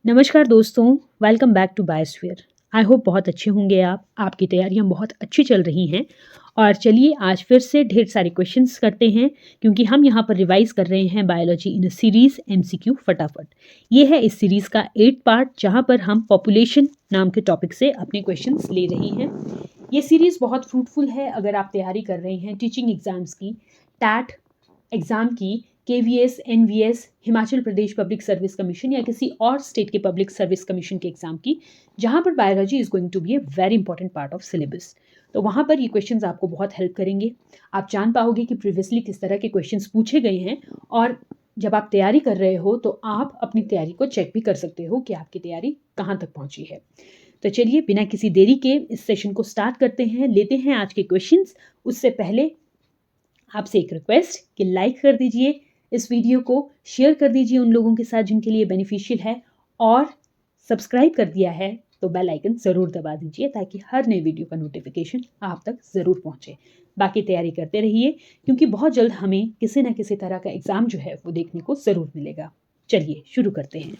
नमस्कार दोस्तों, welcome back to biosphere. I hope बहुत अच्छे होंगे आप, आपकी तैयारियां बहुत अच्छी चल रही हैं। और चलिए आज फिर से ढेर सारे क्वेश्चंस करते हैं, क्योंकि हम यहाँ पर रिवाइज कर रहे हैं biology in a series MCQ फटाफट। ये है इस सीरीज का 8 पार्ट, जहाँ पर हम पॉपुलेशन नाम के टॉपिक से अपने क्वेश्चंस ले रहे हैं। ये सीरीज बहुत फ्रूटफुल है अगर आप तैयारी कर रहे हैं टीचिंग एग्जाम्स की, टैट एग्ज़ाम की, KVS, NVS, Himachal Pradesh public service commission या किसी और स्टेट के पब्लिक सर्विस कमीशन के एग्ज़ाम की, जहाँ पर biology is going to be a very important part of syllabus. तो वहाँ पर ये क्वेश्चंस आपको बहुत हेल्प करेंगे। आप जान पाओगे कि प्रीवियसली किस तरह के क्वेश्चंस पूछे गए हैं, और जब आप तैयारी कर रहे हो तो आप अपनी तैयारी को चेक भी कर सकते हो कि आपकी तैयारी कहाँ तक पहुँची है। तो चलिए बिना किसी देरी के इस सेशन को स्टार्ट करते हैं, लेते हैं आज के क्वेश्चंस। उससे पहले आपसे एक रिक्वेस्ट कि लाइक कर दीजिए इस वीडियो को, शेयर कर दीजिए उन लोगों के साथ जिनके लिए बेनिफिशियल है, और सब्सक्राइब कर दिया है तो बेल आइकन ज़रूर दबा दीजिए ताकि हर नए वीडियो का नोटिफिकेशन आप तक ज़रूर पहुंचे। बाकी तैयारी करते रहिए, क्योंकि बहुत जल्द हमें किसी न किसी तरह का एग्ज़ाम जो है वो देखने को ज़रूर मिलेगा। चलिए शुरू करते हैं।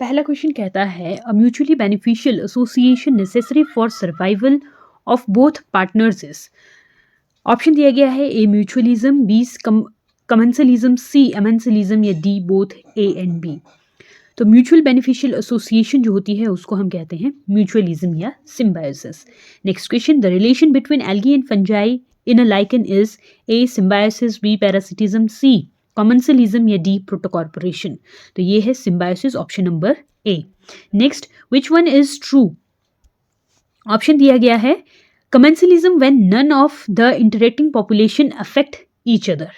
पहला क्वेश्चन कहता है, a mutually beneficial association necessary for survival of both partners is. Option दिया गया है A mutualism, B commensalism, C amensalism या D both A and B. तो म्यूचुअल बेनिफिशियल एसोसिएशन जो होती है उसको हम कहते हैं म्यूचुअलिज्म या symbiosis. Next question, the relation between algae and fungi in a lichen is A symbiosis, B parasitism, C commensalism या डी प्रोटोकॉर्पोरेशन। तो ये है symbiosis, option number A. Next, which one is true? Option दिया गया है commensalism when none of the interacting population affect each other,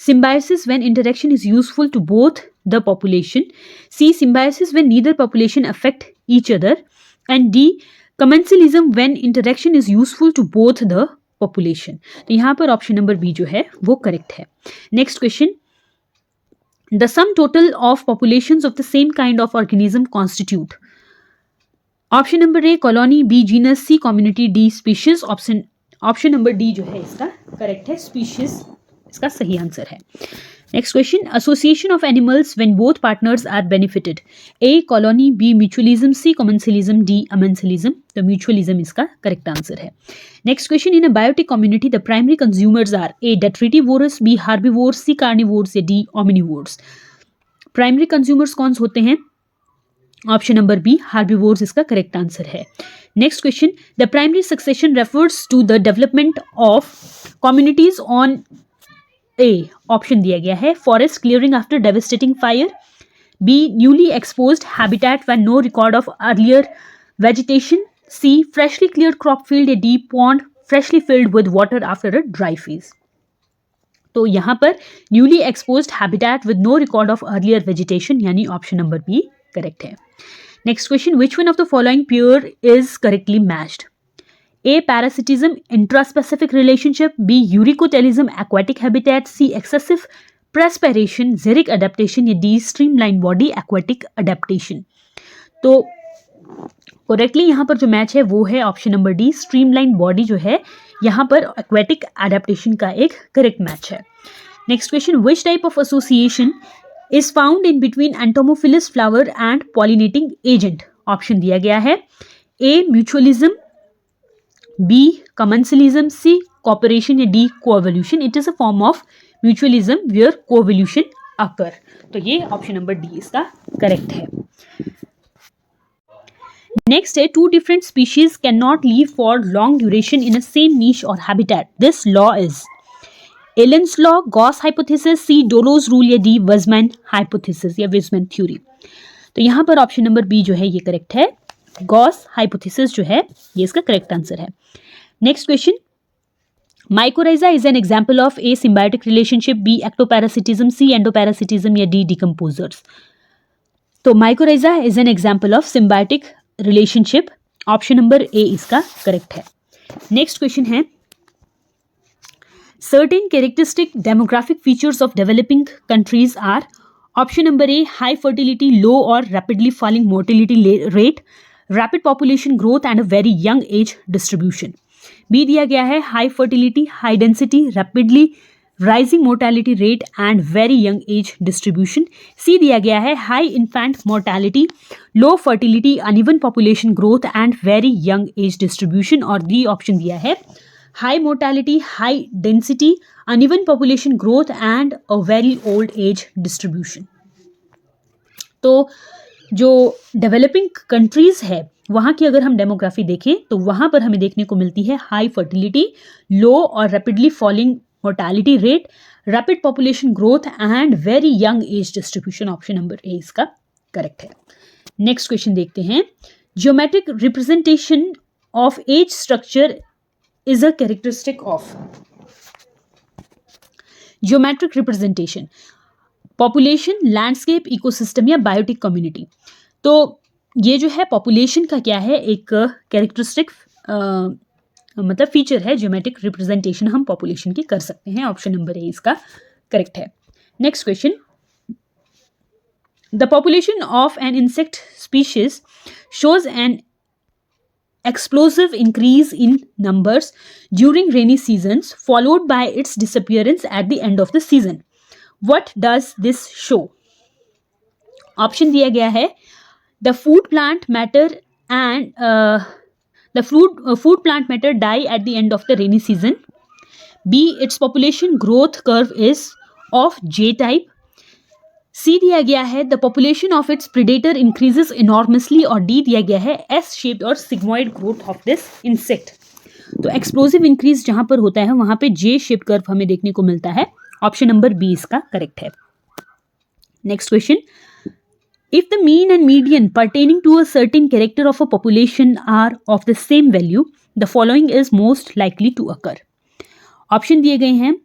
symbiosis when interaction is useful to both the population, C symbiosis when neither population affect each other, and D commensalism when interaction is useful to both the population। तो यहाँ पर option number B जो है वो correct है। Next question, the sum total of populations of the same kind of organism constitute। Option number A colony, B genus, C community, D species. Option number D जो है इसका correct है, species इसका सही आंसर है। Next question, association of animals when both partners are benefited, A colony, B mutualism, C commensalism, D amensalism. तो mutualism इसका correct answer है। Next question, in a biotic community the primary consumers are A detritivores, B herbivores, C carnivores या D omnivores. Primary consumers कौन होते हैं? Option number B herbivores इसका correct answer है। Next question, the primary succession refers to the development of communities on a. Option दिया गया है forest clearing after devastating fire, B newly exposed habitat when no record of earlier vegetation, C freshly cleared crop field या D pond freshly filled with water after a dry phase. तो यहाँ पर newly exposed habitat with no record of earlier vegetation यानी option number B correct है। Next question, which one of the following pair is correctly matched? A parasitism intraspecific relationship, B ureotelism aquatic habitat, C excessive perspiration xeric adaptation या D streamline body aquatic adaptation. तो correctly यहाँ पर जो match है वो है option number D, streamline body जो है यहाँ पर एक्वाटिक अडेप्टेशन का एक करेक्ट मैच है। Next question, which type of association is found in between entomophilous flower and pollinating agent। Option दिया गया है A mutualism, B commensalism, C cooperation या D coevolution. It is a form of mutualism where coevolution occur. तो ये option number D इसका correct है। Next है, two different species can not live for long duration in a same niche और habitat, this law is Allen's law, Gause's hypothesis, C Dollo's rule या D Weismann hypothesis या Weismann theory. तो यहाँ पर option number B जो है ये correct है, गॉस हाइपोथेसिस जो है ये इसका करेक्ट आंसर है। Next question, mycorrhiza is an example of A symbiotic relationship, B ectoparasitism, C endoparasitism या डी डिकम्पोजर्स। तो mycorrhiza is an example of symbiotic relationship, option number A इसका correct है। Next question है, certain characteristic demographic features of developing countries are, option number A high fertility, low or rapidly falling mortality rate, rapid population growth and a very young age distribution। B दिया गया है high fertility, high density, rapidly rising mortality rate and very young age distribution. C दिया गया है high infant mortality, low fertility, uneven population growth and very young age distribution. और D option दिया है high mortality, high density, uneven population growth and a very old age distribution. तो जो developing countries है वहाँ की अगर हम डेमोग्राफी देखें तो वहाँ पर हमें देखने को मिलती है हाई फर्टिलिटी, लो और rapidly falling mortality rate, rapid population growth and very young age distribution. Option number A इसका करेक्ट है। नेक्स्ट क्वेश्चन देखते हैं। Geometric representation of age structure is a characteristic of. Geometric representation population, landscape, ecosystem या biotic community. तो ये जो है population का क्या है, एक कैरेक्टरिस्टिक मतलब फीचर है। ज्योमेट्रिक रिप्रेजेंटेशन हम पॉपुलेशन की कर सकते हैं। ऑप्शन नंबर ए इसका करेक्ट है। Next question, the population of an insect species shows N explosive increase in numbers during rainy seasons followed by its disappearance at the end of the season. What does this show? Option दिया गया है the food plant matter and the food plant matter die at the end of the rainy season. B, its population growth curve is of J type. C दिया गया है the population of its predator increases enormously. और D दिया गया है S shaped और sigmoid growth of this insect. तो explosive increase जहां पर होता है वहां पे जे शेप्ड कर्व हमें देखने को मिलता है। ऑप्शन नंबर बी इसका करेक्ट है। Next question, if the mean and median pertaining to a certain character of a population are of the same value the following is most likely to occur. Option दिए गए हैं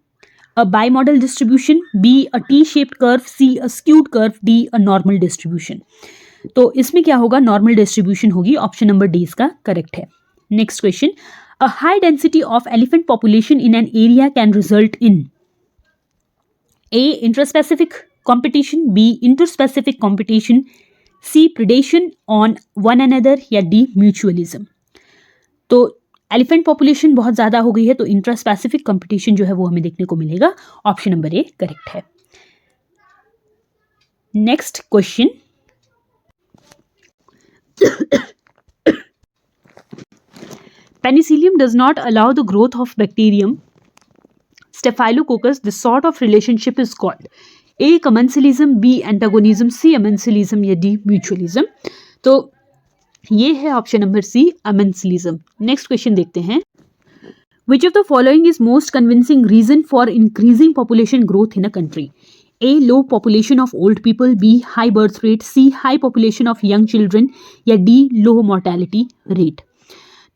a bimodal distribution, B a T-shaped curve, C a skewed curve, D a normal distribution। तो इसमें क्या होगा, normal distribution होगी। Option number D इसका correct है। Next question, a high density of elephant population in an area can result in A interspecific competition, B interspecific competition, C predation on one another या D mutualism. तो elephant population बहुत ज़्यादा हो गई है तो इंट्रास्पेसिफिक कंपटीशन जो है वो हमें देखने को मिलेगा। ऑप्शन नंबर ए करेक्ट है। Next question, penicillium does not allow the growth of bacterium staphylococcus, this sort of relationship is called A commensalism, B antagonism, C amensalism या डी म्यूचुअलिज्म। तो ये है option number C amensalism. Next question देखते हैं, which of the following is most convincing reason for increasing population growth in a country? A low population of old people, B high birth rate, C high population of young children या D low mortality rate.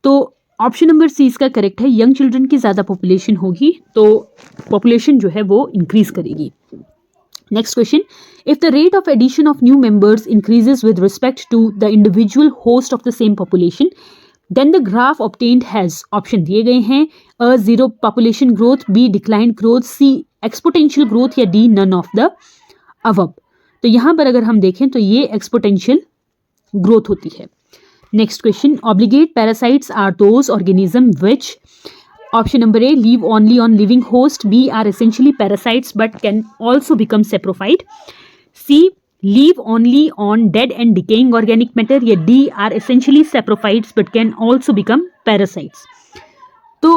तो option number C इसका correct है। Young children की ज़्यादा population होगी तो population जो है वो इंक्रीज करेगी। Next question, if the rate of addition of new members increases with respect to the individual host of the same population, then the graph obtained has option दिए गए हैं a zero population growth, b declined growth, c exponential growth या d none of the above। तो यहाँ पर अगर हम देखें तो ये exponential growth होती है। Next question, obligate parasites are those organism which option number A live only on living host, B are essentially parasites but can also become saprophyte, C live only on dead and decaying organic matter या D are essentially saprophytes but can also become parasites। तो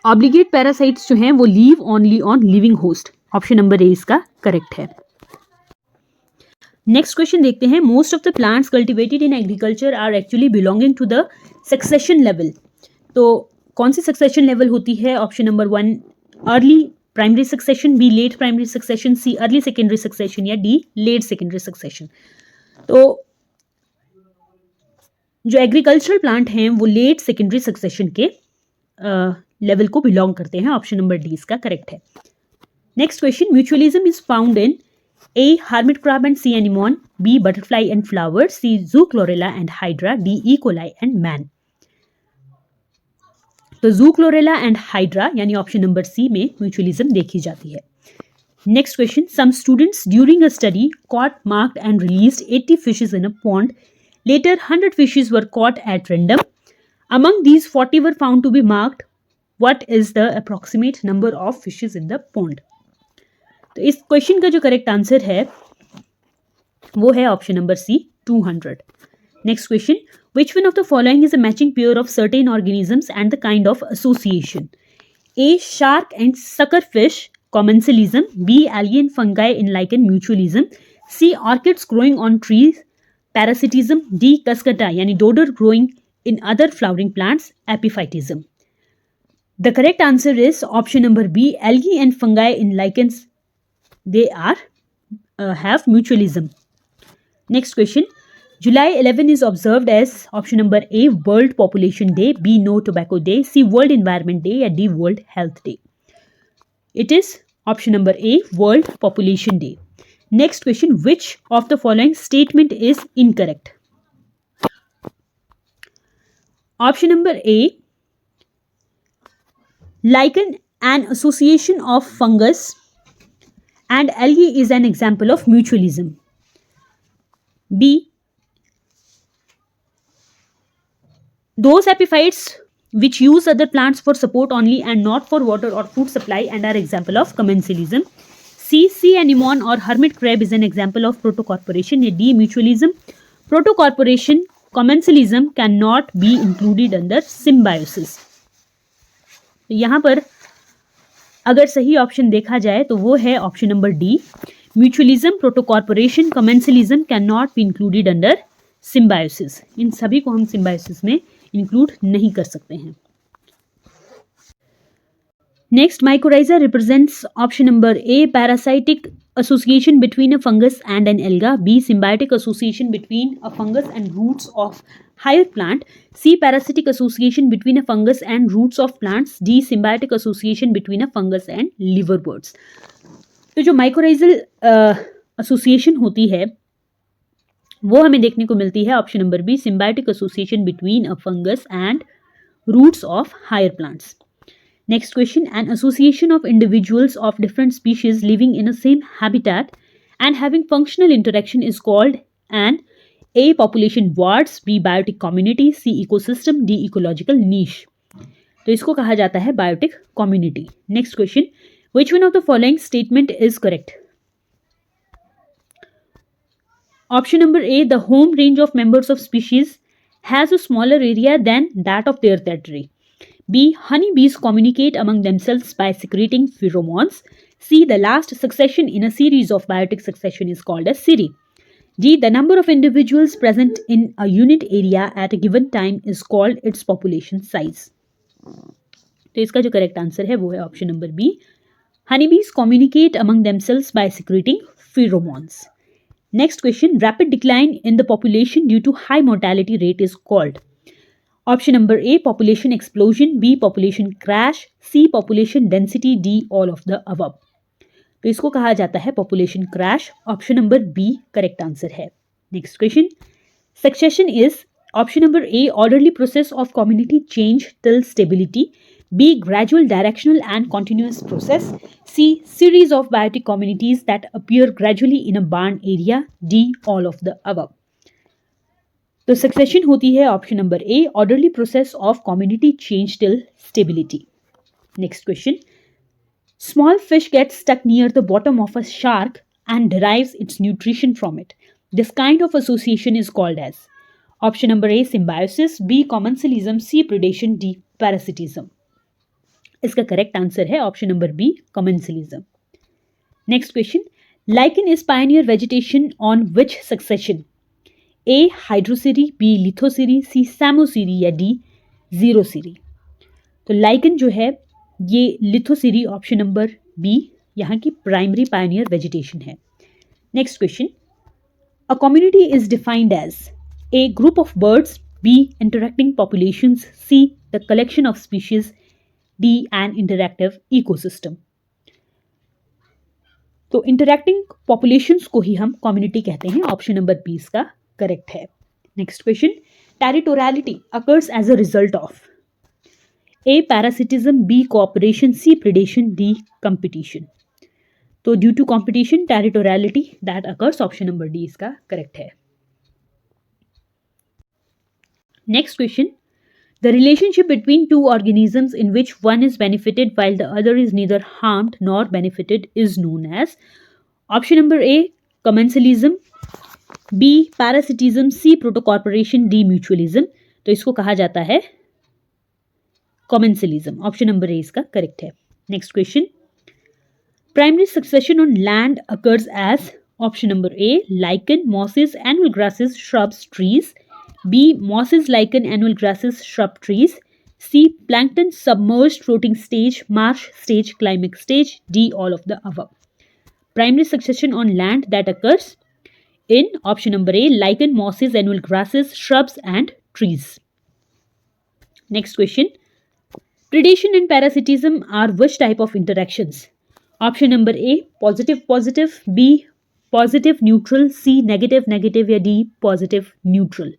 obligate parasites जो हैं वो live only on living host। Option number A इसका correct है। Next question देखते हैं, most of the plants cultivated in agriculture are actually belonging to the succession level. तो कौन सी सक्सेशन लेवल होती है? Option number one early primary succession, B late primary succession, C early secondary succession या D late secondary succession. तो जो agricultural plant हैं वो लेट सेकेंडरी सक्सेशन के लेवल को बिलोंग करते हैं। ऑप्शन नंबर डी इसका करेक्ट है। Next question, mutualism is found in A hermit crab and C anemone, B butterfly and flower, C Zoochlorella and Hydra, D E. coli and man। तो Zoochlorella and Hydra यानी option number C में mutualism देखी जाती है। Next question, some students during a study caught, marked and released 80 fishes in a pond. Later 100 fishes were caught at random. Among these 40 were found to be marked what is the approximate number of fishes in the pond? तो इस question का जो correct answer है वो है option number C 200. Next question, which one of the following is a matching pair of certain organisms and the kind of association? A. Shark and suckerfish commensalism. B. Algae and fungi in lichen mutualism. C. Orchids growing on trees parasitism. D. Cascata यानी dodder growing in other flowering plants epiphytism. The correct answer is option number B. Algae and fungi in lichens, they are have mutualism. Next question, July 11 is observed as option number A. World Population Day, B. No Tobacco Day, C. World Environment Day, and D. World Health Day. It is option number A. World Population Day. Next question, which of the following statement is incorrect? Option number A. Lichen an association of fungus and algae is an example of mutualism. B. Those epiphytes which use other plants for support only and not for water or food supply and are example of commensalism. C. Sea anemone or hermit crab is an example of protocorporation. D. Mutualism. Protocorporation, commensalism cannot be included under symbiosis. यहाँ पर अगर सही option देखा जाए तो वो है option number D. Mutualism, protocooperation, commensalism can not be included under symbiosis. इन सभी को हम सिम्बायोसिस में इंक्लूड नहीं कर सकते हैं. Next, mycorrhiza represents option number A parasitic association between a fungus and an alga. B. Symbiotic association between a fungus and roots of higher plant. C. Parasitic association between a fungus and roots of plants. D. Symbiotic association between a fungus and liverworts. तो जो mycorrhizal association होती है वो हमें देखने को मिलती है option number B, symbiotic association between a fungus and roots of higher plants. Next question, an association of individuals of different species living in a same habitat and having functional interaction is called an A. population wards, B. biotic community, C. ecosystem, D. ecological niche. तो इसको कहा जाता है biotic community. Next question, which one of the following statement is correct? Option number A, the home range of members of species has a smaller area than that of their territory. B. Honeybees communicate among themselves by secreting pheromones. C. The last succession in a series of biotic succession is called a series. D. The number of individuals present in a unit area at a given time is called its population size. तो इसका जो correct answer है वो है option number B. Honeybees communicate among themselves by secreting pheromones. Next question, rapid decline in the population due to high mortality rate is called. Option number A, population explosion, B, population crash, C, population density, D, all of the above. तो इसको कहा जाता है population crash. Option number B correct answer है. Next question, succession is option number A, orderly process of community change till stability, B, gradual directional and continuous process, C, series of biotic communities that appear gradually in a barn area, D, all of the above. तो succession होती है option number A, orderly process of community change till stability. Next question, small fish gets stuck near the bottom of a shark and derives its nutrition from it. This kind of association is called as. Option number A, symbiosis, B, commensalism, C, predation, D, parasitism. इसका correct answer है option number B, commensalism. Next question, lichen is pioneer vegetation on which succession? A. Hydrosere, B. Lithosere, C. Psammosere या D. जीरोसीरी. तो lichen जो है ये लिथोसीरी option number B यहाँ की primary pioneer vegetation है. Next question, a community is defined as A. Group of birds, B. Interacting populations, C. The collection of species, D. An interactive ecosystem. तो interacting populations को ही हम community कहते हैं. Option number B इसका correct है. Next question, territoriality occurs as a result of A. Parasitism, B. Cooperation, C. Predation, D. Competition. तो due to competition territoriality that occurs, option number D इसका correct है. Next question, The relationship between two organisms in which one is benefited while the other is neither harmed nor benefited is known as option number A commensalism, B parasitism, C protocorporation, D mutualism. तो इसको कहा जाता है commensalism. Option number A इसका correct है. Next question. Primary succession on land occurs as option number A lichen, mosses, annual grasses, shrubs, trees. B mosses, lichen, annual grasses, shrub, trees. C plankton, submerged, floating stage, marsh stage, climax stage. D all of the above. Primary succession on land that occurs in option number A lichen, mosses, annual grasses, shrubs and trees. Next question. Predation and parasitism are which type of interactions? Option number A positive positive, B positive neutral, C negative negative या D positive neutral.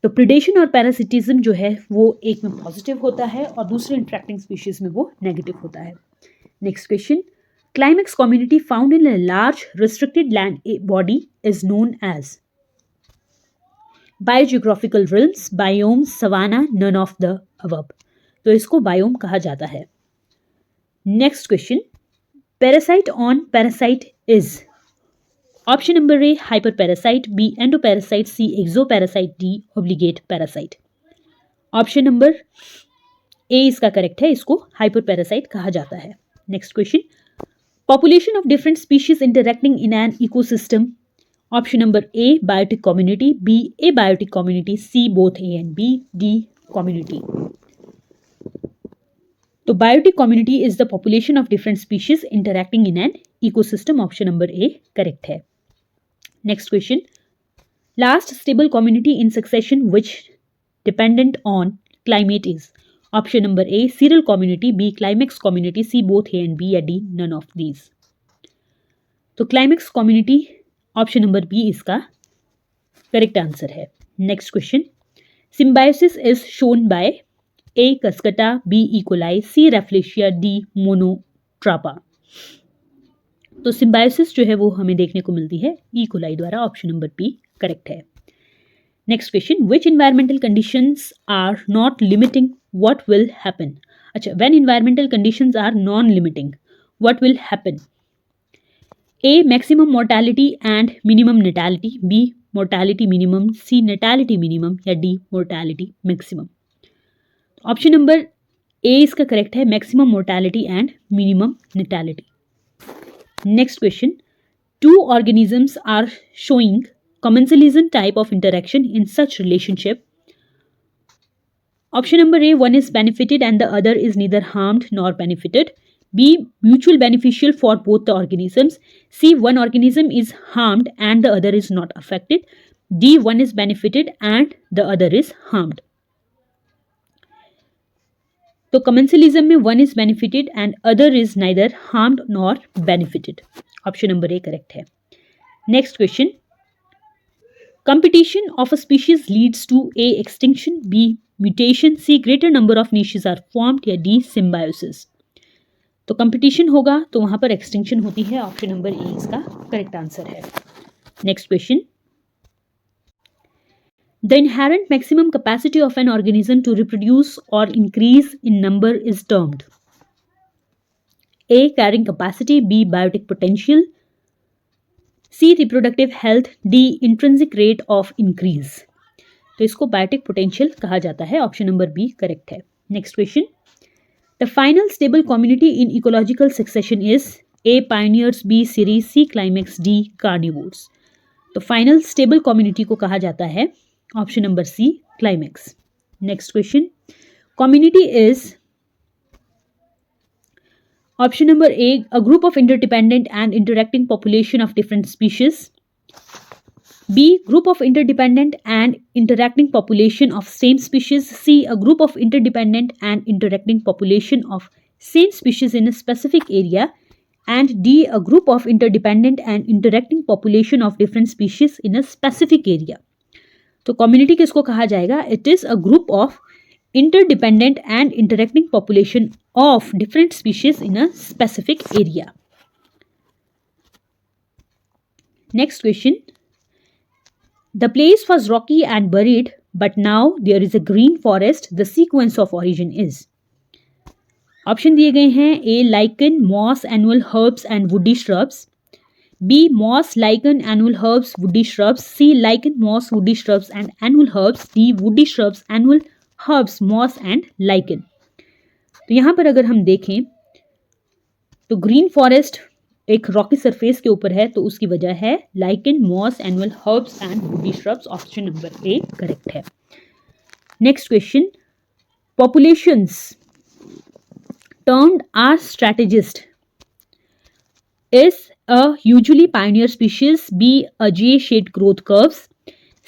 तो predation और parasitism जो है वो एक में positive होता है और दूसरे इंटरेक्टिंग स्पीशीज में वो नेगेटिव होता है. Next question. Climax community found in a large restricted land body is known as biogeographical realms, biomes, savanna, none of the above. तो इसको बायोम कहा जाता है. Next question. Parasite on parasite is option number A hyper parasite, B endoparasite, C exoparasite, D obligate parasite. Option number A इसका correct है, इसको hyper parasite कहा जाता है. Next question. Population of different species interacting in an ecosystem. Option number A biotic community, B A biotic community, C both A and B, D community. तो biotic community is the population of different species interacting in an ecosystem. Option number A correct है. Next question. Last stable community in succession which dependent on climate is option number A seral community, B climax community, C both A and B या D none of these. तो climax community option number B इसका correct answer है. Next question. Symbiosis is shown by A Cuscuta, B E coli, C Rafflesia, D Monotropa. तो symbiosis जो है वो हमें देखने को मिलती है इकोलाई द्वारा. ऑप्शन नंबर बी करेक्ट है. Next question. Which environmental conditions are not limiting what will happen. अच्छा, when environmental conditions are non limiting what will happen. A maximum mortality and minimum natality, B mortality minimum, C natality minimum या D mortality maximum. Option number A इसका correct है, maximum mortality and minimum natality. Next question. Two organisms are showing commensalism type of interaction in such relationship. Option number A one is benefited and the other is neither harmed nor benefited. B mutual beneficial for both the organisms. C one organism is harmed and the other is not affected. D one is benefited and the other is harmed. तो commensalism में one is benefited and other is neither harmed nor benefited. Option number A correct है. Next question. Competition of a species leads to A extinction, B mutation, C greater number of niches are formed या D symbiosis. तो competition होगा तो वहां पर extinction होती है. Option number A इसका करेक्ट आंसर है. Next question. The inherent maximum capacity of an organism to reproduce or increase in number is termed A carrying capacity, B biotic potential, C reproductive health, D intrinsic rate of increase. तो इसको biotic potential कहा जाता है. Option number B correct है. Next question. The final stable community in ecological succession is A pioneers, B series, C climax, D carnivores. तो final stable community को कहा जाता है option number C climax. Next question. Community is option number A a group of interdependent and interacting population of different species. B group of interdependent and interacting population of same species. C a group of interdependent and interacting population of same species in a specific area. And D a group of interdependent and interacting population of different species in a specific area. तो community किसको कहा जाएगा? It is a group of interdependent and interacting population of different species in a specific area. Next question. The place was rocky and buried but now there is a green forest. The sequence of origin is. Option दिए गए हैं A. lichen, moss, annual herbs and woody shrubs. B. moss, lichen, annual herbs, woody shrubs. C. lichen, moss, woody shrubs and annual herbs. D. woody shrubs, annual herbs, moss and lichen. तो यहाँ पर अगर हम देखें तो green forest एक rocky surface के ऊपर है, तो उसकी वजह है lichen, moss, annual herbs and woody shrubs. Option number A correct है. Next question. Populations termed are strategist is a usually pioneer species. B. a J-shaped growth curves.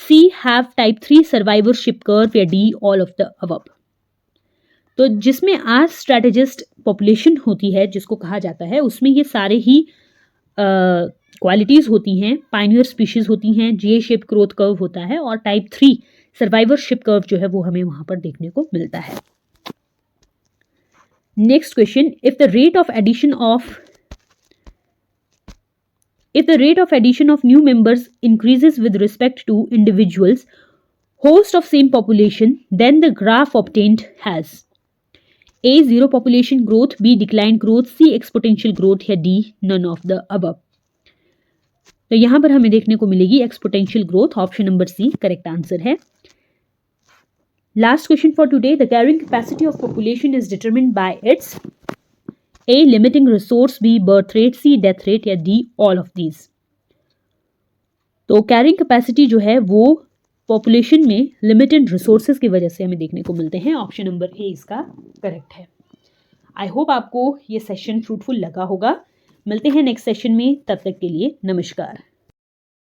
C. have type 3 survivorship curve या D. all of the above. तो जिसमें are strategist population होती है जिसको कहा जाता है, उसमें ये सारे ही क्वालिटीज़ होती हैं. पाइनियर स्पीशीज़ होती हैं, जे शेप ग्रोथ कर्व होता है और टाइप 3 सर्वाइवरशिप कर्व जो है वो हमें वहाँ पर देखने को मिलता है. Next question. If the rate of addition of new members increases with respect to individuals host of same population, then the graph obtained has A. zero population growth, B. decline growth, C. exponential growth या D. none of the above. तो यहां पर हमें देखने को मिलेगी exponential growth. Option number C correct answer है. Last question for today. The carrying capacity of population is determined by its A. Limiting resource, B. Birth rate, C. Death rate या D. All of these. तो carrying capacity जो है वो population में limited resources की वजह से हमें देखने को मिलते हैं. ऑप्शन नंबर ए इसका करेक्ट है. आई होप आपको ये सेशन फ्रूटफुल लगा होगा. मिलते हैं नेक्स्ट सेशन में, तब तक के लिए नमस्कार.